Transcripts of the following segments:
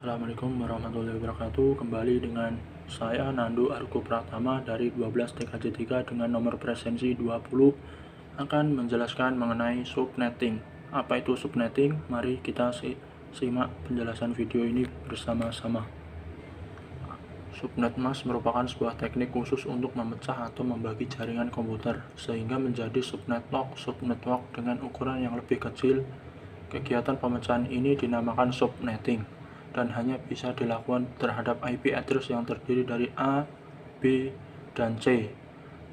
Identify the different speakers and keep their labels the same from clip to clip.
Speaker 1: Assalamualaikum warahmatullahi wabarakatuh. Kembali dengan saya Nandu Argo Pratama dari 12 TKJ3 dengan nomor presensi 20 akan menjelaskan mengenai subnetting. Apa itu subnetting? Mari kita simak penjelasan video ini bersama-sama. Subnet mask merupakan sebuah teknik khusus untuk memecah atau membagi jaringan komputer sehingga menjadi subnetwork dengan ukuran yang lebih kecil. Kegiatan pemecahan ini dinamakan subnetting dan hanya bisa dilakukan terhadap IP address yang terdiri dari A, B, dan C.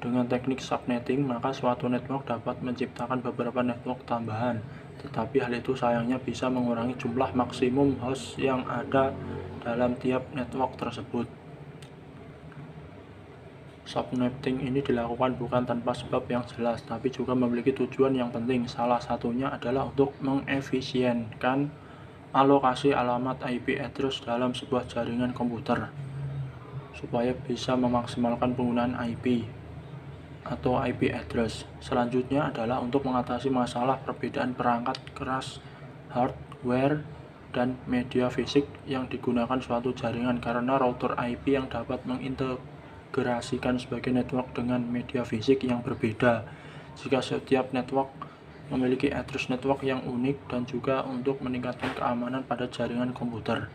Speaker 1: Dengan teknik subnetting, maka suatu network dapat menciptakan beberapa network tambahan, tetapi hal itu sayangnya bisa mengurangi jumlah maksimum host yang ada dalam tiap network tersebut. Subnetting ini dilakukan bukan tanpa sebab yang jelas, tapi juga memiliki tujuan yang penting. Salah satunya adalah untuk mengefisienkan alokasi alamat IP address dalam sebuah jaringan komputer supaya bisa memaksimalkan penggunaan IP atau IP address. Selanjutnya adalah untuk mengatasi masalah perbedaan perangkat keras, hardware, dan media fisik yang digunakan suatu jaringan karena router IP yang dapat mengintegrasikan sebagai network dengan media fisik yang berbeda. Jika setiap network memiliki address network yang unik dan juga untuk meningkatkan keamanan pada jaringan komputer.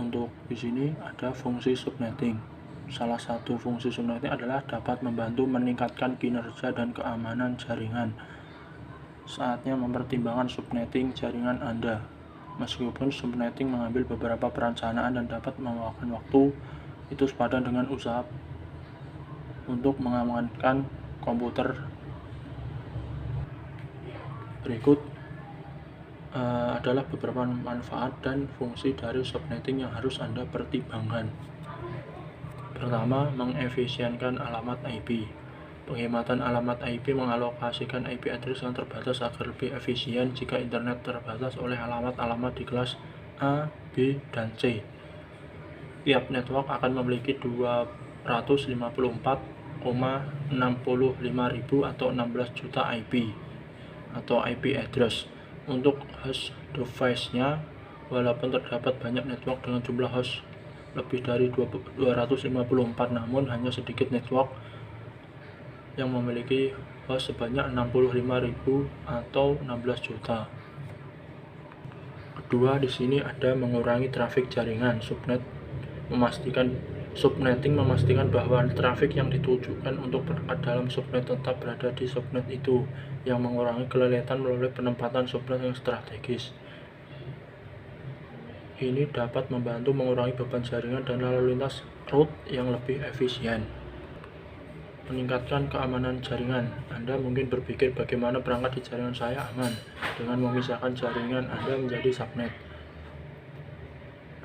Speaker 1: Untuk di sini ada fungsi subnetting. Salah satu fungsi subnetting adalah dapat membantu meningkatkan kinerja dan keamanan jaringan. Saatnya mempertimbangkan subnetting jaringan Anda. Meskipun subnetting mengambil beberapa perencanaan dan dapat memakan waktu, itu sepadan dengan usaha untuk mengamankan komputer. Berikut adalah beberapa manfaat dan fungsi dari subnetting yang harus Anda pertimbangkan. Pertama, mengefisienkan alamat IP. Penghematan alamat IP mengalokasikan IP address yang terbatas agar lebih efisien jika internet terbatas oleh alamat-alamat di kelas A, B, dan C. Tiap network akan memiliki 254,65.000 atau 16 juta IP atau IP address untuk host device-nya. Walaupun terdapat banyak network dengan jumlah host lebih dari 254, namun hanya sedikit network yang memiliki host sebanyak 65.000 atau 16 juta. Kedua, di sini ada mengurangi trafik jaringan. Subnetting memastikan bahwa trafik yang ditujukan untuk perangkat dalam subnet tetap berada di subnet itu, yang mengurangi keleletan melalui penempatan subnet yang strategis. Ini dapat membantu mengurangi beban jaringan dan lalu lintas route yang lebih efisien. Meningkatkan keamanan jaringan. Anda mungkin berpikir bagaimana perangkat di jaringan saya aman. Dengan memisahkan jaringan Anda menjadi subnet,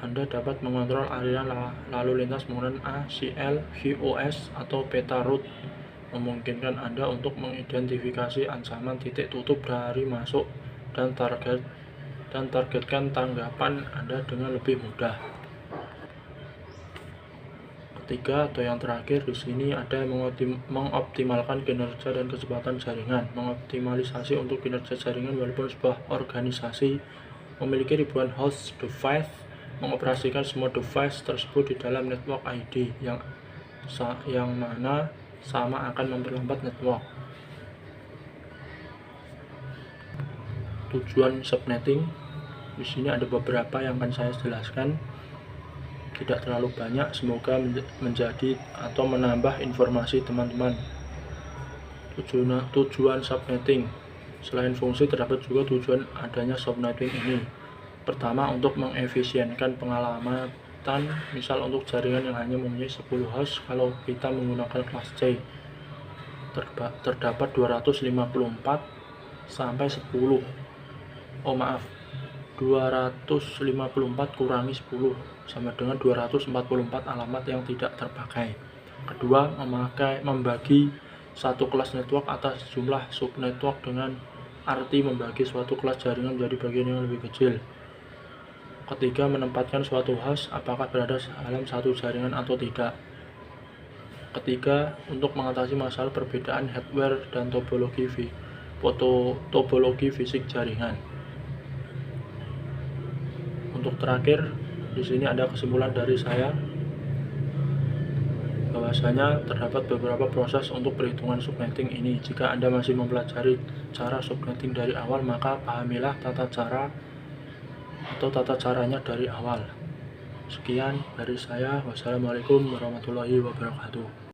Speaker 1: Anda dapat mengontrol aliran lalu lintas menggunakan ACL, QoS, atau peta route, memungkinkan Anda untuk mengidentifikasi ancaman titik tutup dari masuk dan targetkan tanggapan Anda dengan lebih mudah. Ketiga atau yang terakhir di sini ada mengoptimalkan kinerja dan kecepatan jaringan. Mengoptimalisasi untuk kinerja jaringan. Walaupun sebuah organisasi memiliki ribuan host device, mengoperasikan semua device tersebut di dalam network ID yang mana sama akan memperlambat network. Tujuan subnetting di sini ada beberapa yang akan saya jelaskan, tidak terlalu banyak, semoga menjadi atau menambah informasi teman-teman. Tujuan subnetting, selain fungsi terdapat juga tujuan adanya subnetting ini. Pertama, untuk mengefisienkan pengalamatan, misal untuk jaringan yang hanya mempunyai 10 host, kalau kita menggunakan kelas C terdapat 254 sampai 254 kurangi 10 sama dengan 244 alamat yang tidak terpakai. Kedua, membagi satu kelas network atas jumlah subnetwork dengan arti membagi suatu kelas jaringan menjadi bagian yang lebih kecil. Ketiga, menempatkan suatu host apakah berada dalam satu jaringan atau tidak. Ketiga, untuk mengatasi masalah perbedaan hardware dan topologi fisik jaringan. untuk terakhir, di sini ada kesimpulan dari saya bahwasanya terdapat beberapa proses untuk perhitungan subnetting ini. Jika Anda masih mempelajari cara subnetting dari awal, maka pahamilah tata cara atau tata caranya dari awal. Sekian dari saya. Wassalamualaikum warahmatullahi wabarakatuh.